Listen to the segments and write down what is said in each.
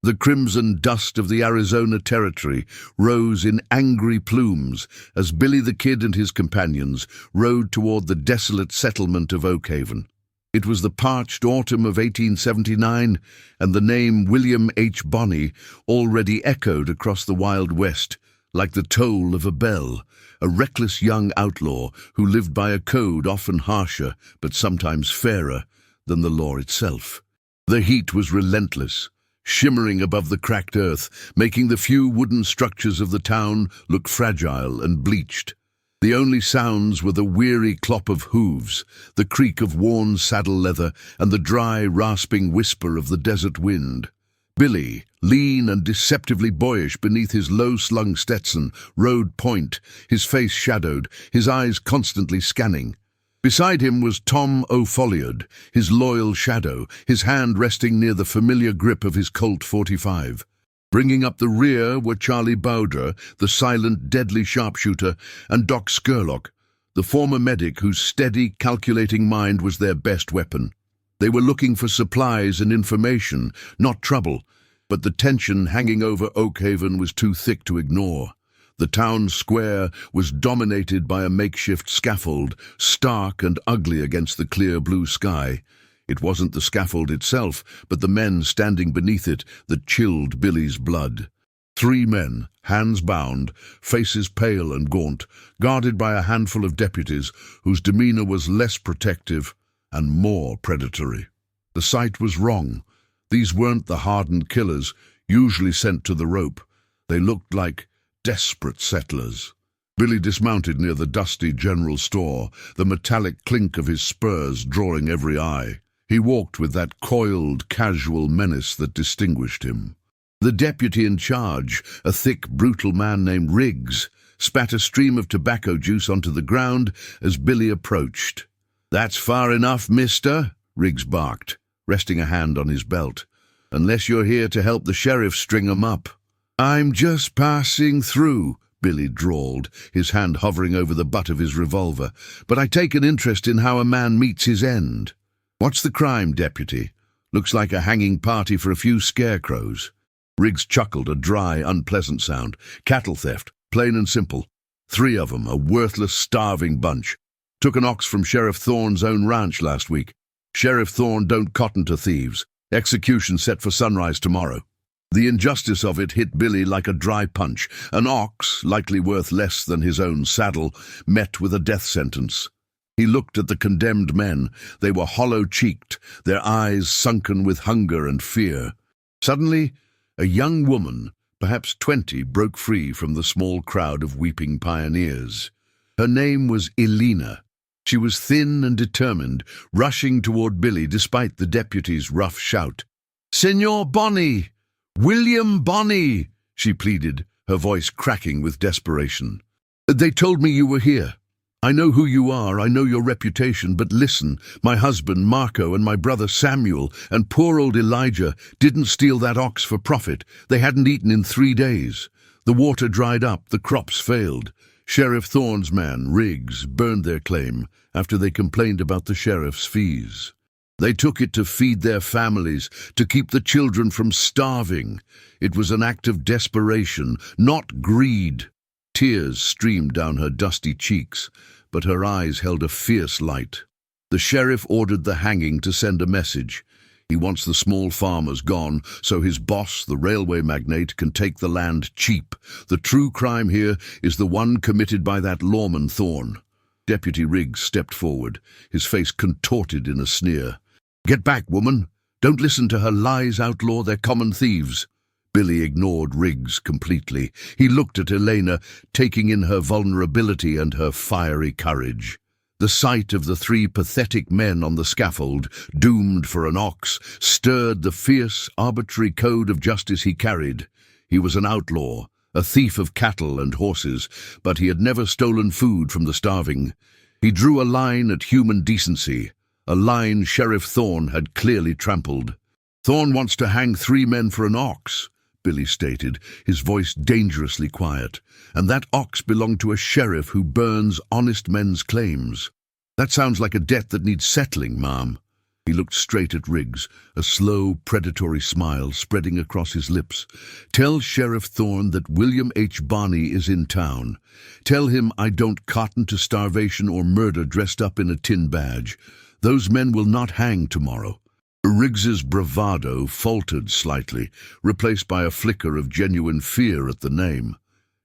The crimson dust of the Arizona Territory rose in angry plumes as Billy the Kid and his companions rode toward the desolate settlement of Oakhaven. It was the parched autumn of 1879, and the name William H. Bonney already echoed across the Wild West like the toll of a bell, a reckless young outlaw who lived by a code often harsher but sometimes fairer than the law itself. The heat was relentless, shimmering above the cracked earth, making the few wooden structures of the town look fragile and bleached. The only sounds were the weary clop of hooves, the creak of worn saddle leather, and the dry, rasping whisper of the desert wind. Billy, lean and deceptively boyish beneath his low-slung Stetson, rode point, his face shadowed, his eyes constantly scanning. Beside him was Tom O'Folliard, his loyal shadow, his hand resting near the familiar grip of his Colt 45. Bringing up the rear were Charlie Bowder, the silent, deadly sharpshooter, and Doc Scurlock, the former medic whose steady, calculating mind was their best weapon. They were looking for supplies and information, not trouble, but the tension hanging over Oakhaven was too thick to ignore. The town square was dominated by a makeshift scaffold, stark and ugly against the clear blue sky. It wasn't the scaffold itself, but the men standing beneath it that chilled Billy's blood. 3 men, hands bound, faces pale and gaunt, guarded by a handful of deputies whose demeanor was less protective and more predatory. The sight was wrong. These weren't the hardened killers, usually sent to the rope. They looked like desperate settlers. Billy dismounted near the dusty general store, the metallic clink of his spurs drawing every eye. He walked with that coiled, casual menace that distinguished him. The deputy in charge, a thick, brutal man named Riggs, spat a stream of tobacco juice onto the ground as Billy approached. "That's far enough, mister," Riggs barked, resting a hand on his belt. "Unless you're here to help the sheriff string 'em up." "I'm just passing through," Billy drawled, his hand hovering over the butt of his revolver, "but I take an interest in how a man meets his end." "What's the crime, deputy? Looks like a hanging party for a few scarecrows." Riggs chuckled, a dry, unpleasant sound. "Cattle theft, plain and simple. 3 of 'em, a worthless, starving bunch. Took an ox from Sheriff Thorne's own ranch last week. Sheriff Thorne don't cotton to thieves. Execution set for sunrise tomorrow." The injustice of it hit Billy like a dry punch. An ox, likely worth less than his own saddle, met with a death sentence. He looked at the condemned men. They were hollow-cheeked, their eyes sunken with hunger and fear. Suddenly, a young woman, perhaps 20, broke free from the small crowd of weeping pioneers. Her name was Elena. She was thin and determined, rushing toward Billy despite the deputy's rough shout. "Senor Bonney! William Bonney!" she pleaded, her voice cracking with desperation. "They told me you were here. I know who you are, I know your reputation, but listen, my husband Marco and my brother Samuel and poor old Elijah didn't steal that ox for profit. They hadn't eaten in 3 days. The water dried up, the crops failed. Sheriff Thorne's man, Riggs, burned their claim after they complained about the sheriff's fees. They took it to feed their families, to keep the children from starving. It was an act of desperation, not greed." Tears streamed down her dusty cheeks, but her eyes held a fierce light. "The sheriff ordered the hanging to send a message. He wants the small farmers gone, so his boss, the railway magnate, can take the land cheap. The true crime here is the one committed by that lawman Thorne." Deputy Riggs stepped forward, his face contorted in a sneer. "Get back, woman! Don't listen to her lies, outlaw. They're common thieves." Billy ignored Riggs completely. He looked at Elena, taking in her vulnerability and her fiery courage. The sight of the 3 pathetic men on the scaffold, doomed for an ox, stirred the fierce, arbitrary code of justice he carried. He was an outlaw, a thief of cattle and horses, but he had never stolen food from the starving. He drew a line at human decency, a line Sheriff Thorne had clearly trampled. "Thorne wants to hang 3 men for an ox," Billy stated, his voice dangerously quiet. "And that ox belonged to a sheriff who burns honest men's claims." "That sounds like a debt that needs settling, ma'am." He looked straight at Riggs, a slow, predatory smile spreading across his lips. "Tell Sheriff Thorne that William H. Bonney is in town. Tell him I don't cotton to starvation or murder dressed up in a tin badge. Those men will not hang tomorrow." Riggs's bravado faltered slightly, replaced by a flicker of genuine fear at the name.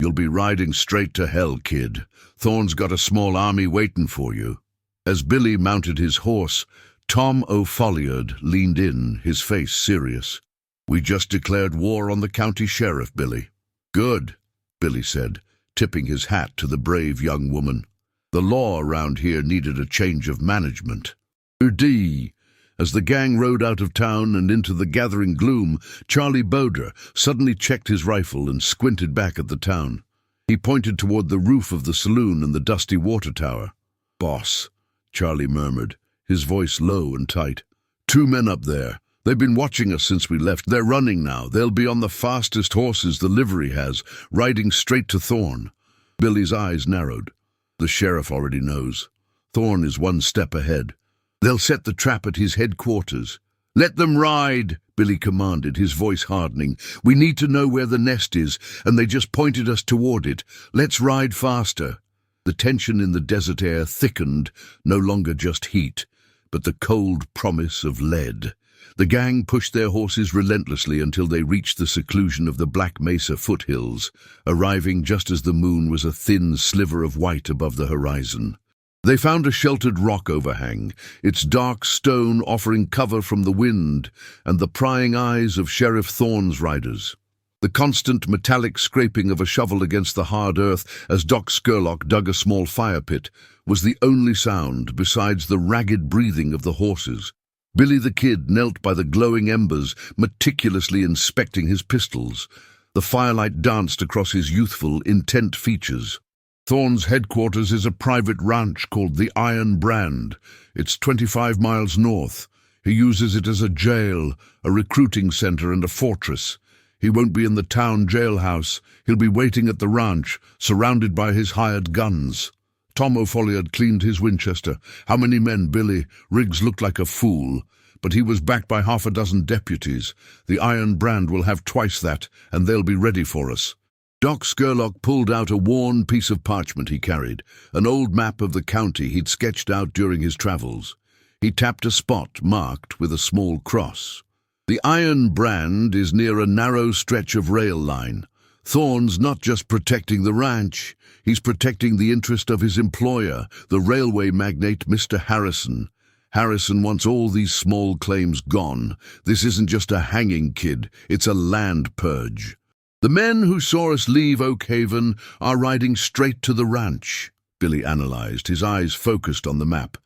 "You'll be riding straight to hell, kid. Thorne's got a small army waiting for you." As Billy mounted his horse, Tom O'Folliard leaned in, his face serious. "We just declared war on the county sheriff, Billy." "Good," Billy said, tipping his hat to the brave young woman. "The law around here needed a change of management." "Udi." As the gang rode out of town and into the gathering gloom, Charlie Boder suddenly checked his rifle and squinted back at the town. He pointed toward the roof of the saloon and the dusty water tower. "Boss," Charlie murmured, his voice low and tight. "2 men up there. They've been watching us since we left. They're running now. They'll be on the fastest horses the livery has, riding straight to Thorne." Billy's eyes narrowed. The sheriff already knows. Thorne is 1 step ahead. They'll set the trap at his headquarters. "Let them ride," Billy commanded, his voice hardening. "We need to know where the nest is, and they just pointed us toward it. Let's ride faster." The tension in the desert air thickened, no longer just heat, but the cold promise of lead. The gang pushed their horses relentlessly until they reached the seclusion of the Black Mesa foothills, arriving just as the moon was a thin sliver of white above the horizon. They found a sheltered rock overhang, its dark stone offering cover from the wind and the prying eyes of Sheriff Thorne's riders. The constant metallic scraping of a shovel against the hard earth as Doc Scurlock dug a small fire pit was the only sound besides the ragged breathing of the horses. Billy the Kid knelt by the glowing embers, meticulously inspecting his pistols. The firelight danced across his youthful, intent features. "Thorne's headquarters is a private ranch called the Iron Brand. It's 25 miles north. He uses it as a jail, a recruiting center, and a fortress. He won't be in the town jailhouse. He'll be waiting at the ranch, surrounded by his hired guns." Tom O'Folliard cleaned his Winchester. "How many men, Billy?" Riggs looked like a fool, but he was backed by 6 deputies. "The Iron Brand will have twice that, and they'll be ready for us." Doc Scurlock pulled out a worn piece of parchment he carried, an old map of the county he'd sketched out during his travels. He tapped a spot marked with a small cross. "The Iron Brand is near a narrow stretch of rail line. Thorne's not just protecting the ranch, he's protecting the interest of his employer, the railway magnate Mr. Harrison. Harrison wants all these small claims gone. This isn't just a hanging, kid, it's a land purge. The men who saw us leave Oak Haven are riding straight to the ranch," Billy analyzed, his eyes focused on the map.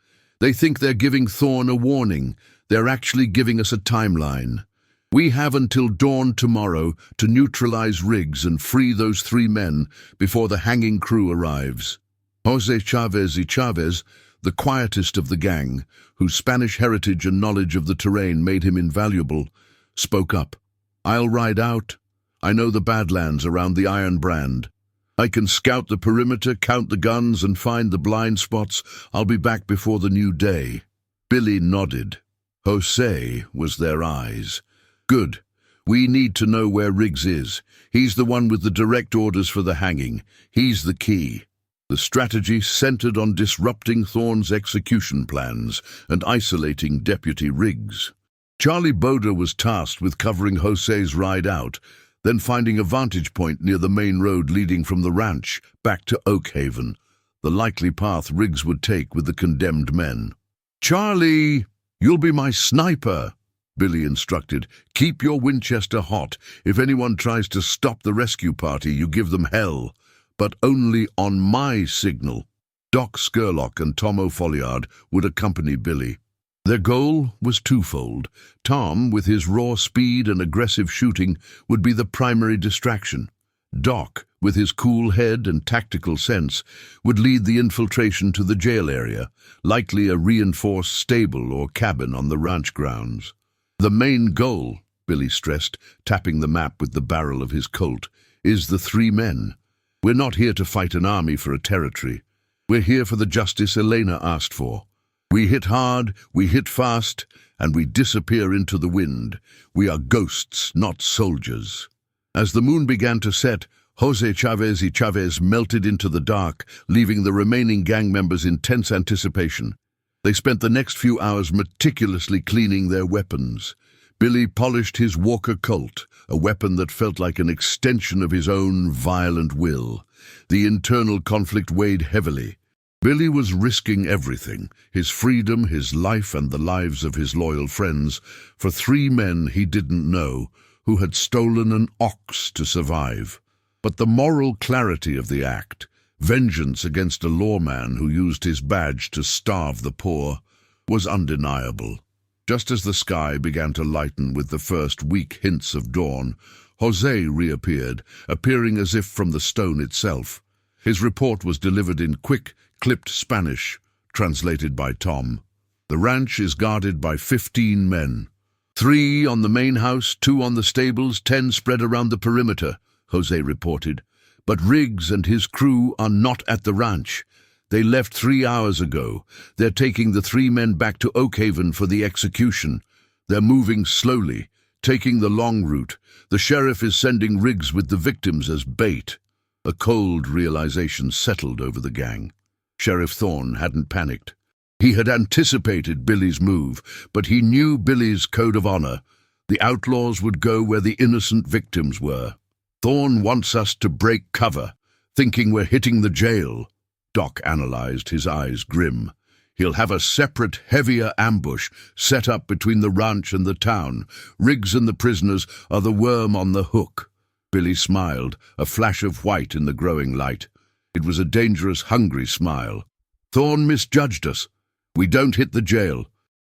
"They think they're giving Thorne a warning. They're actually giving us a timeline. We have until dawn tomorrow to neutralize Riggs and free those 3 men before the hanging crew arrives." Jose Chavez y Chavez, the quietest of the gang, whose Spanish heritage and knowledge of the terrain made him invaluable, spoke up. "I'll ride out. I know the Badlands around the Iron Brand. I can scout the perimeter, count the guns, and find the blind spots. I'll be back before the new day." Billy nodded. Jose was their eyes. "Good. We need to know where Riggs is. He's the one with the direct orders for the hanging. He's the key." The strategy centered on disrupting Thorne's execution plans and isolating Deputy Riggs. Charlie Boder was tasked with covering Jose's ride out, then finding a vantage point near the main road leading from the ranch back to Oak Haven, the likely path Riggs would take with the condemned men. "Charlie, you'll be my sniper," Billy instructed. "Keep your Winchester hot. If anyone tries to stop the rescue party, you give them hell. But only on my signal." Doc Scurlock and Tom O'Folliard would accompany Billy. Their goal was twofold. Tom, with his raw speed and aggressive shooting, would be the primary distraction. Doc, with his cool head and tactical sense, would lead the infiltration to the jail area, likely a reinforced stable or cabin on the ranch grounds. "The main goal," Billy stressed, tapping the map with the barrel of his Colt, "is the 3 men. We're not here to fight an army for a territory. We're here for the justice Elena asked for. We hit hard, we hit fast, and we disappear into the wind. We are ghosts, not soldiers. As the moon began to set, Jose Chavez y Chavez melted into the dark, leaving the remaining gang members in tense anticipation. They spent the next few hours meticulously cleaning their weapons. Billy polished his Walker Colt, a weapon that felt like an extension of his own violent will. The internal conflict weighed heavily. Billy was risking everything, his freedom, his life, and the lives of his loyal friends, for 3 men he didn't know, who had stolen an ox to survive. But the moral clarity of the act, vengeance against a lawman who used his badge to starve the poor, was undeniable. Just as the sky began to lighten with the first weak hints of dawn, Jose reappeared, appearing as if from the stone itself. His report was delivered in quick, clipped Spanish, translated by Tom. The ranch is guarded by 15 men. 3 on the main house, 2 on the stables, 10 spread around the perimeter, Jose reported. But Riggs and his crew are not at the ranch. They left 3 hours ago. They're taking the 3 men back to Oakhaven for the execution. They're moving slowly, taking the long route. The sheriff is sending Riggs with the victims as bait. A cold realization settled over the gang. Sheriff Thorne hadn't panicked. He had anticipated Billy's move, but he knew Billy's code of honor. The outlaws would go where the innocent victims were. Thorne wants us to break cover, thinking we're hitting the jail. Doc analyzed, his eyes grim. He'll have a separate, heavier ambush set up between the ranch and the town. Riggs and the prisoners are the worm on the hook. Billy smiled, a flash of white in the growing light. It was a dangerous, hungry smile. Thorne misjudged us. We don't hit the jail.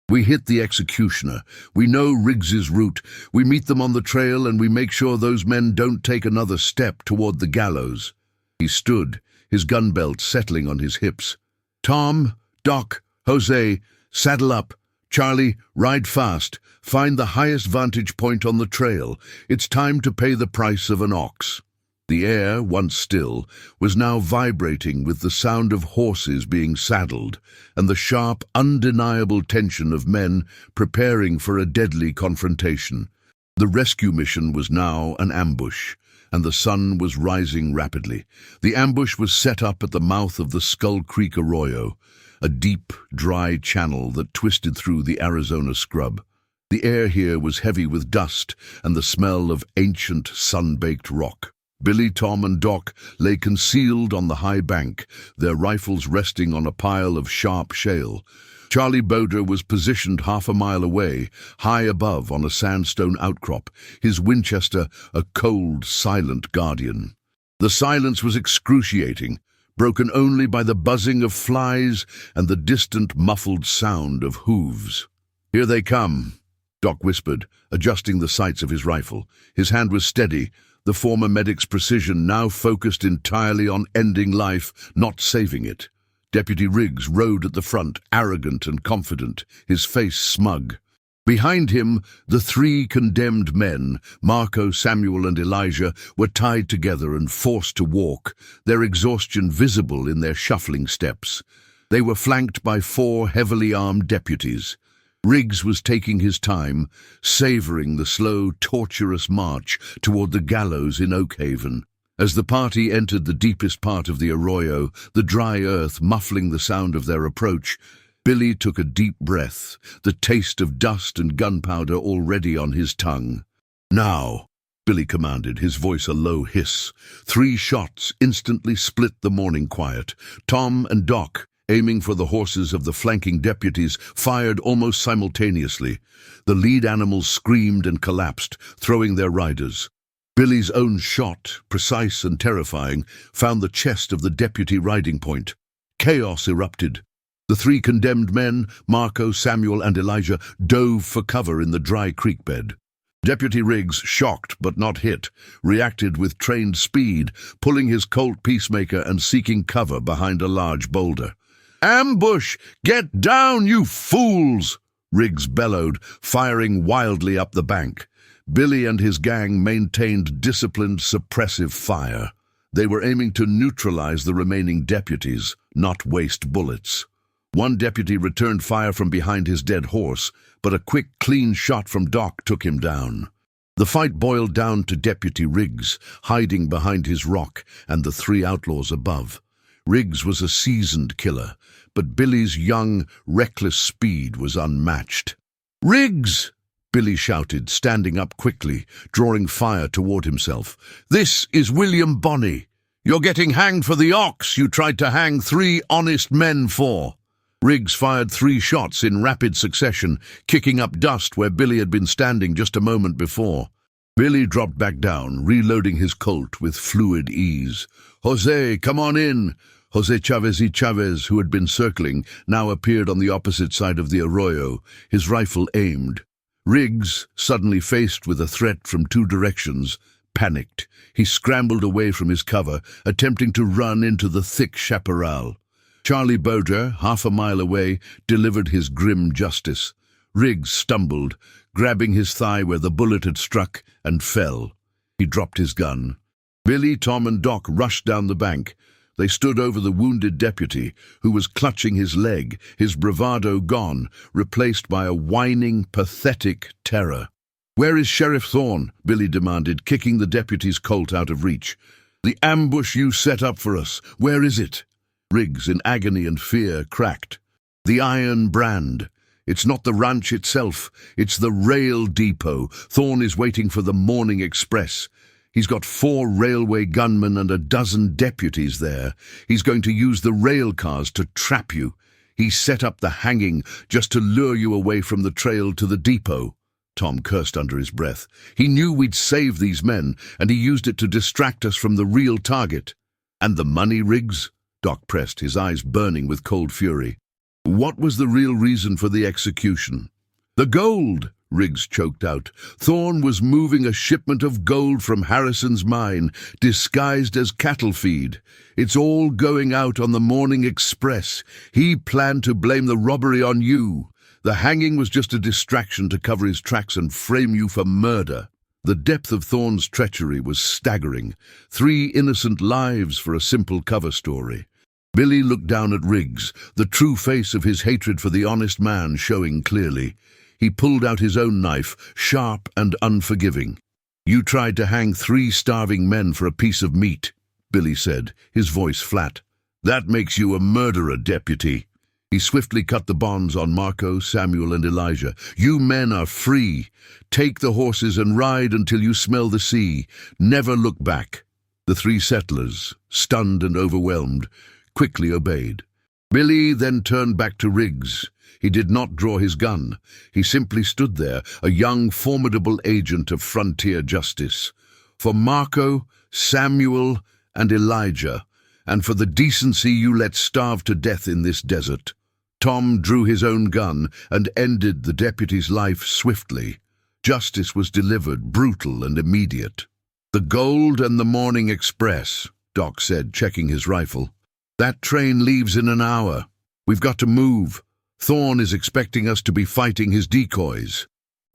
We hit the executioner. We know Riggs's route. We meet them on the trail and we make sure those men don't take another step toward the gallows. He stood, his gun belt settling on his hips. Tom, Doc, Jose, saddle up. Charlie, ride fast. Find the highest vantage point on the trail. It's time to pay the price of an ox. The air, once still, was now vibrating with the sound of horses being saddled and the sharp, undeniable tension of men preparing for a deadly confrontation. The rescue mission was now an ambush, and the sun was rising rapidly. The ambush was set up at the mouth of the Skull Creek Arroyo, a deep, dry channel that twisted through the Arizona scrub. The air here was heavy with dust and the smell of ancient, sun-baked rock. Billy, Tom, and Doc lay concealed on the high bank, their rifles resting on a pile of sharp shale. Charlie Boder was positioned half a mile away, high above on a sandstone outcrop, his Winchester a cold, silent guardian. The silence was excruciating, broken only by the buzzing of flies and the distant, muffled sound of hooves. "Here they come," Doc whispered, adjusting the sights of his rifle. His hand was steady, the former medic's precision now focused entirely on ending life, not saving it. Deputy Riggs rode at the front, arrogant and confident, his face smug. Behind him, the 3 condemned men, Marco, Samuel, and Elijah, were tied together and forced to walk, their exhaustion visible in their shuffling steps. They were flanked by 4 heavily armed deputies. Riggs was taking his time, savoring the slow, tortuous march toward the gallows in Oakhaven. As the party entered the deepest part of the arroyo, the dry earth muffling the sound of their approach, Billy took a deep breath, the taste of dust and gunpowder already on his tongue. "Now," Billy commanded, his voice a low hiss. 3 shots instantly split the morning quiet. Tom and Doc, aiming for the horses of the flanking deputies, fired almost simultaneously. The lead animals screamed and collapsed, throwing their riders. Billy's own shot, precise and terrifying, found the chest of the deputy riding point. Chaos erupted. The 3 condemned men, Marco, Samuel, and Elijah, dove for cover in the dry creek bed. Deputy Riggs, shocked but not hit, reacted with trained speed, pulling his Colt Peacemaker and seeking cover behind a large boulder. "Ambush! Get down, you fools!" Riggs bellowed, firing wildly up the bank. Billy and his gang maintained disciplined, suppressive fire. They were aiming to neutralize the remaining deputies, not waste bullets. One deputy returned fire from behind his dead horse, but a quick, clean shot from Doc took him down. The fight boiled down to Deputy Riggs, hiding behind his rock, and the three outlaws above. Riggs was a seasoned killer, but Billy's young, reckless speed was unmatched. "Riggs!" Billy shouted, standing up quickly, drawing fire toward himself. "This is William Bonney. You're getting hanged for the ox you tried to hang 3 honest men for." Riggs fired 3 shots in rapid succession, kicking up dust where Billy had been standing just a moment before. Billy dropped back down, reloading his Colt with fluid ease. "Jose, come on in!" Jose Chavez, who had been circling, now appeared on the opposite side of the arroyo, his rifle aimed. Riggs, suddenly faced with a threat from 2 directions, panicked. He scrambled away from his cover, attempting to run into the thick chaparral. Charlie Boudre, half a mile away, delivered his grim justice. Riggs stumbled, grabbing his thigh where the bullet had struck, and fell. He dropped his gun. Billy, Tom, and Doc rushed down the bank. They stood over the wounded deputy, who was clutching his leg, his bravado gone, replaced by a whining, pathetic terror. "Where is Sheriff Thorne?" Billy demanded, kicking the deputy's Colt out of reach. "The ambush you set up for us, where is it?" Riggs, in agony and fear, cracked. "The Iron Brand. It's not the ranch itself, it's the rail depot. Thorne is waiting for the morning express. He's got 4 railway gunmen and a dozen deputies there. He's going to use the rail cars to trap you. He set up the hanging just to lure you away from the trail to the depot." Tom cursed under his breath. "He knew we'd save these men, and he used it to distract us from the real target." "And the money, Riggs?" Doc pressed, his eyes burning with cold fury. "What was the real reason for the execution?" "The gold!" Riggs choked out. "Thorne was moving a shipment of gold from Harrison's mine, disguised as cattle feed. It's all going out on the morning express. He planned to blame the robbery on you. The hanging was just a distraction to cover his tracks and frame you for murder." The depth of Thorne's treachery was staggering. 3 innocent lives for a simple cover story. Billy looked down at Riggs, the true face of his hatred for the honest man showing clearly. He pulled out his own knife, sharp and unforgiving. "You tried to hang 3 starving men for a piece of meat," Billy said, his voice flat. "That makes you a murderer, deputy." He swiftly cut the bonds on Marco, Samuel, and Elijah. "You men are free. Take the horses and ride until you smell the sea. Never look back." The 3 settlers, stunned and overwhelmed, quickly obeyed. Billy then turned back to Riggs. He did not draw his gun. He simply stood there, a young, formidable agent of frontier justice. "For Marco, Samuel, and Elijah, and for the decency you let starve to death in this desert." Tom drew his own gun and ended the deputy's life swiftly. Justice was delivered, brutal and immediate. "The gold and the morning express," Doc said, checking his rifle. "That train leaves in an hour. We've got to move. Thorne is expecting us to be fighting his decoys."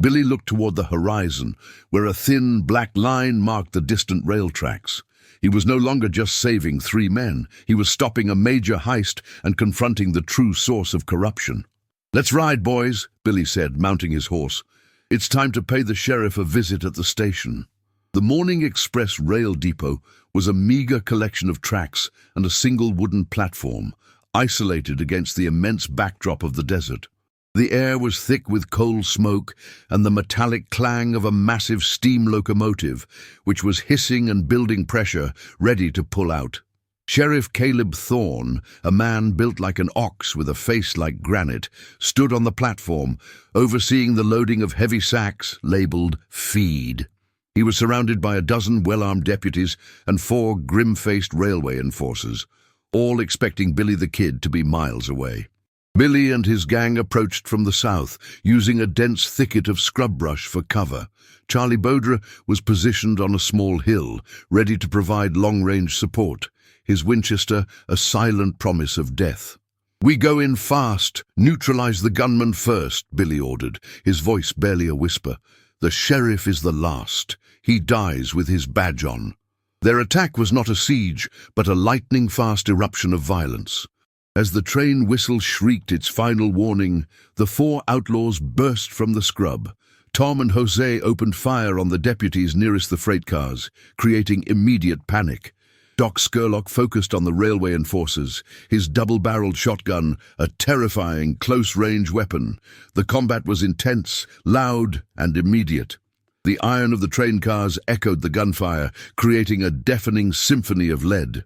Billy looked toward the horizon, where a thin black line marked the distant rail tracks. He was no longer just saving 3 men. He was stopping a major heist and confronting the true source of corruption. "Let's ride, boys," Billy said, mounting his horse. "It's time to pay the sheriff a visit at the station." The Morning Express rail depot was a meager collection of tracks and a single wooden platform, isolated against the immense backdrop of the desert. The air was thick with coal smoke and the metallic clang of a massive steam locomotive, which was hissing and building pressure, ready to pull out. Sheriff Caleb Thorne, a man built like an ox with a face like granite, stood on the platform, overseeing the loading of heavy sacks labeled feed. He was surrounded by a dozen well-armed deputies and 4 grim-faced railway enforcers, all expecting Billy the Kid to be miles away. Billy and his gang approached from the south, using a dense thicket of scrub brush for cover. Charlie Boudre was positioned on a small hill, ready to provide long-range support, his Winchester a silent promise of death. "We go in fast. Neutralize the gunman first," Billy ordered, his voice barely a whisper. "The sheriff is the last. He dies with his badge on." Their attack was not a siege, but a lightning-fast eruption of violence. As the train whistle shrieked its final warning, the four outlaws burst from the scrub. Tom and Jose opened fire on the deputies nearest the freight cars, creating immediate panic. Doc Scurlock focused on the railway enforcers, his double-barreled shotgun, a terrifying close-range weapon. The combat was intense, loud, and immediate. The iron of the train cars echoed the gunfire, creating a deafening symphony of lead.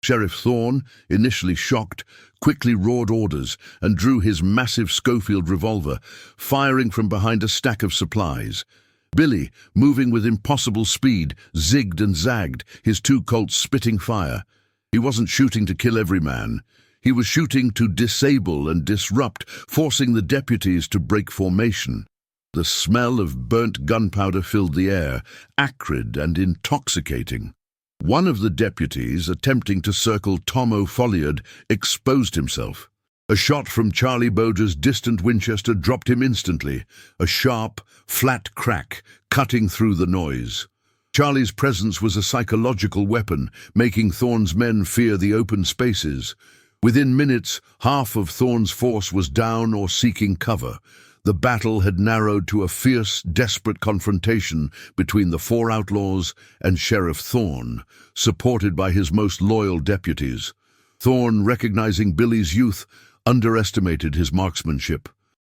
Sheriff Thorne, initially shocked, quickly roared orders and drew his massive Schofield revolver, firing from behind a stack of supplies. Billy, moving with impossible speed, zigged and zagged, his two Colts spitting fire. He wasn't shooting to kill every man. He was shooting to disable and disrupt, forcing the deputies to break formation. The smell of burnt gunpowder filled the air, acrid and intoxicating. One of the deputies, attempting to circle Tom O'Folliard, exposed himself. A shot from Charlie Boder's distant Winchester dropped him instantly, a sharp, flat crack cutting through the noise. Charlie's presence was a psychological weapon, making Thorne's men fear the open spaces. Within minutes, half of Thorne's force was down or seeking cover. The battle had narrowed to a fierce, desperate confrontation between the four outlaws and Sheriff Thorne, supported by his most loyal deputies. Thorne, recognizing Billy's youth, underestimated his marksmanship.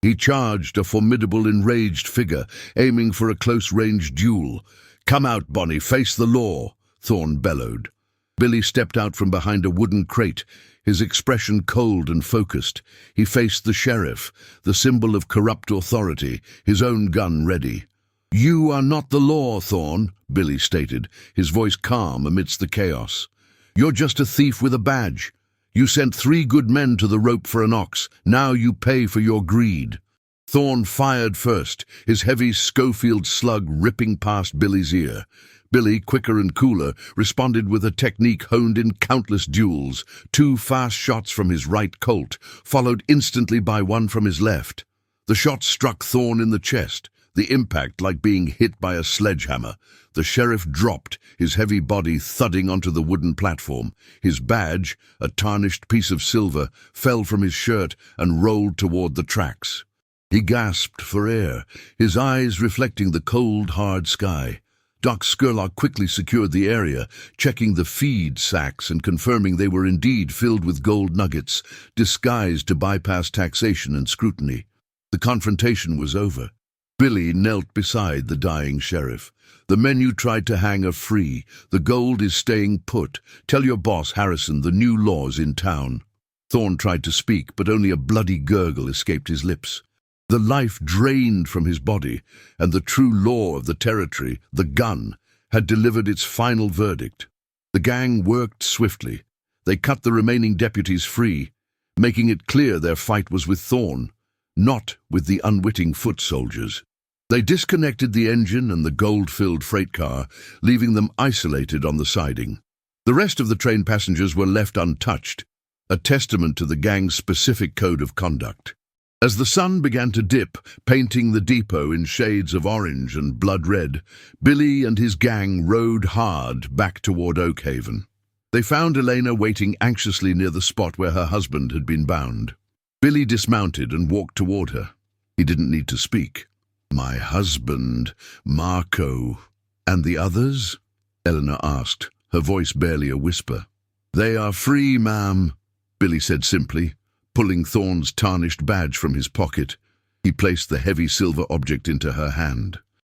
He charged, a formidable, enraged figure, aiming for a close-range duel. "Come out, Bonnie, face the law," Thorne bellowed. Billy stepped out from behind a wooden crate, his expression cold and focused. He faced the sheriff, the symbol of corrupt authority, his own gun ready. "You are not the law, Thorne," Billy stated, his voice calm amidst the chaos. "You're just a thief with a badge. You sent 3 good men to the rope for an ox. Now you pay for your greed." Thorne fired first, his heavy Schofield slug ripping past Billy's ear. Billy, quicker and cooler, responded with a technique honed in countless duels. 2 fast shots from his right Colt, followed instantly by one from his left. The shot struck Thorne in the chest, the impact like being hit by a sledgehammer. The sheriff dropped, his heavy body thudding onto the wooden platform. His badge, a tarnished piece of silver, fell from his shirt and rolled toward the tracks. He gasped for air, his eyes reflecting the cold, hard sky. Doc Scurlock quickly secured the area, checking the feed sacks and confirming they were indeed filled with gold nuggets, disguised to bypass taxation and scrutiny. The confrontation was over. Billy knelt beside the dying sheriff. "The men you tried to hang are free. The gold is staying put. Tell your boss, Harrison, the new law's in town." Thorne tried to speak, but only a bloody gurgle escaped his lips. The life drained from his body, and the true law of the territory, the gun, had delivered its final verdict. The gang worked swiftly. They cut the remaining deputies free, making it clear their fight was with Thorne, not with the unwitting foot soldiers. They disconnected the engine and the gold-filled freight car, leaving them isolated on the siding. The rest of the train passengers were left untouched, a testament to the gang's specific code of conduct. As the sun began to dip, painting the depot in shades of orange and blood red, Billy and his gang rode hard back toward Oakhaven. They found Elena waiting anxiously near the spot where her husband had been bound. Billy dismounted and walked toward her. He didn't need to speak. "My husband, Marco, and the others?" Elena asked, her voice barely a whisper. "They are free, ma'am," Billy said simply, pulling Thorne's tarnished badge from his pocket. He placed the heavy silver object into her hand.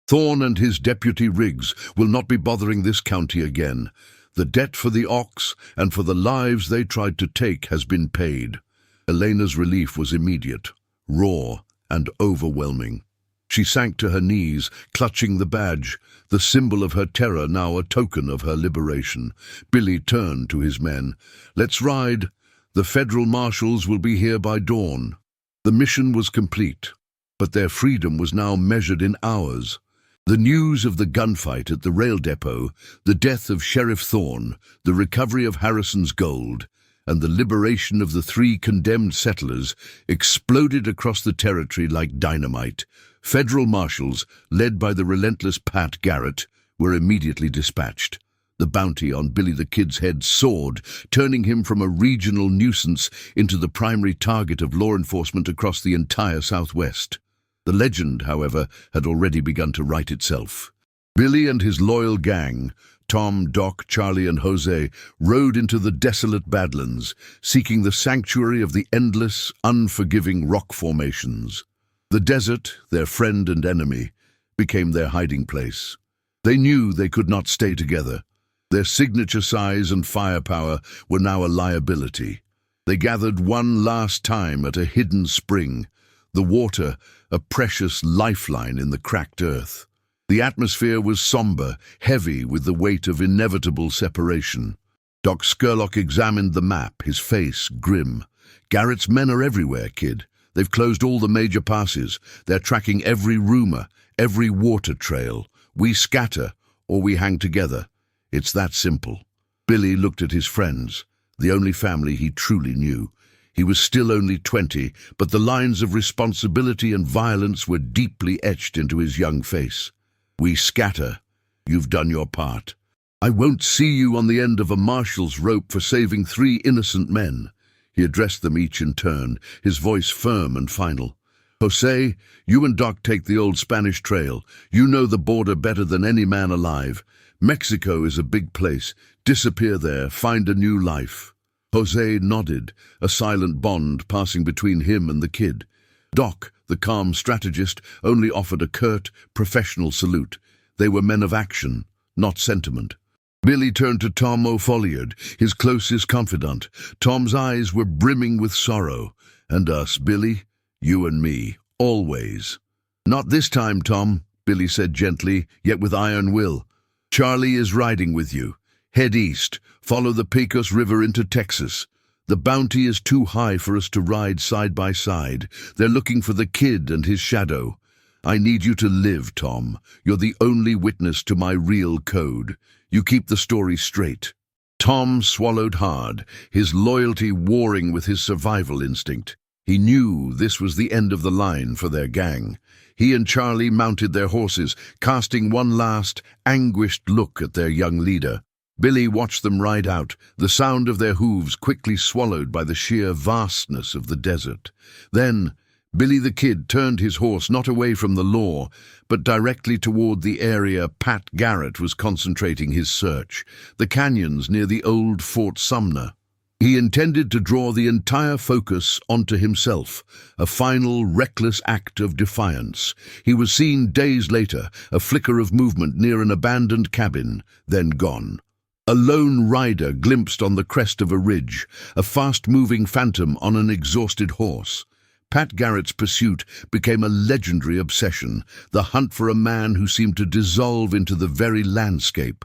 "Thorne and his deputy Riggs will not be bothering this county again. The debt for the ox and for the lives they tried to take has been paid." Elena's relief was immediate, raw, and overwhelming. She sank to her knees, clutching the badge, the symbol of her terror, now a token of her liberation. Billy turned to his men. "Let's ride. The federal marshals will be here by dawn." The mission was complete, but their freedom was now measured in hours. The news of the gunfight at the rail depot, the death of Sheriff Thorne, the recovery of Harrison's gold, and the liberation of the 3 condemned settlers exploded across the territory like dynamite. Federal marshals, led by the relentless Pat Garrett, were immediately dispatched. The bounty on Billy the Kid's head soared, turning him from a regional nuisance into the primary target of law enforcement across the entire Southwest. The legend, however, had already begun to write itself. Billy and his loyal gang, Tom, Doc, Charlie, and Jose, rode into the desolate Badlands, seeking the sanctuary of the endless, unforgiving rock formations. The desert, their friend and enemy, became their hiding place. They knew they could not stay together. Their signature size and firepower were now a liability. They gathered one last time at a hidden spring, the water a precious lifeline in the cracked earth. The atmosphere was somber, heavy with the weight of inevitable separation. Doc Scurlock examined the map, his face grim. "Garrett's men are everywhere, kid. They've closed all the major passes. They're tracking every rumor, every water trail. We scatter, or we hang together. It's that simple." Billy looked at his friends, the only family he truly knew. He was still only 20, but the lines of responsibility and violence were deeply etched into his young face. "We scatter. You've done your part. I won't see you on the end of a marshal's rope for saving 3 innocent men." He addressed them each in turn, his voice firm and final. "Jose, you and Doc take the old Spanish trail. You know the border better than any man alive. Mexico is a big place. Disappear there, find a new life." Jose nodded, a silent bond passing between him and the kid. Doc, the calm strategist, only offered a curt, professional salute. They were men of action, not sentiment. Billy turned to Tom O'Folliard, his closest confidant. Tom's eyes were brimming with sorrow. "And us, Billy? You and me, always." "Not this time, Tom," Billy said gently, yet with iron will. "Charlie is riding with you. Head east, follow the Pecos River into Texas. The bounty is too high for us to ride side by side. They're looking for the kid and his shadow. I need you to live, Tom. You're the only witness to my real code. You keep the story straight." Tom swallowed hard, his loyalty warring with his survival instinct. He knew this was the end of the line for their gang. He and Charlie mounted their horses, casting one last, anguished look at their young leader. Billy watched them ride out, the sound of their hooves quickly swallowed by the sheer vastness of the desert. Then, Billy the Kid turned his horse not away from the law, but directly toward the area Pat Garrett was concentrating his search, the canyons near the old Fort Sumner. He intended to draw the entire focus onto himself, a final, reckless act of defiance. He was seen days later, a flicker of movement near an abandoned cabin, then gone. A lone rider glimpsed on the crest of a ridge, a fast-moving phantom on an exhausted horse. Pat Garrett's pursuit became a legendary obsession, the hunt for a man who seemed to dissolve into the very landscape.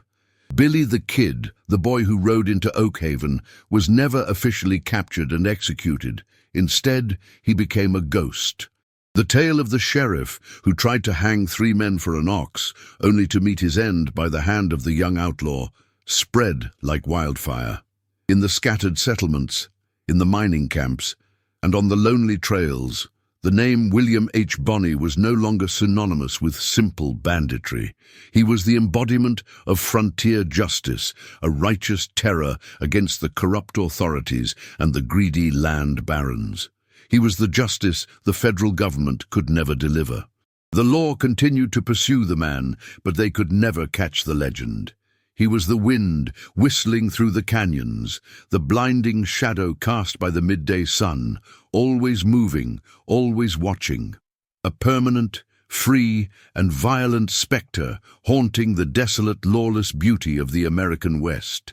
Billy the Kid, the boy who rode into Oakhaven, was never officially captured and executed. Instead, he became a ghost. The tale of the sheriff who tried to hang 3 men for an ox, only to meet his end by the hand of the young outlaw, spread like wildfire. In the scattered settlements, in the mining camps, and on the lonely trails, the name William H. Bonney was no longer synonymous with simple banditry. He was the embodiment of frontier justice, a righteous terror against the corrupt authorities and the greedy land barons. He was the justice the federal government could never deliver. The law continued to pursue the man, but they could never catch the legend. He was the wind whistling through the canyons, the blinding shadow cast by the midday sun, always moving, always watching. A permanent, free, and violent spectre haunting the desolate, lawless beauty of the American West.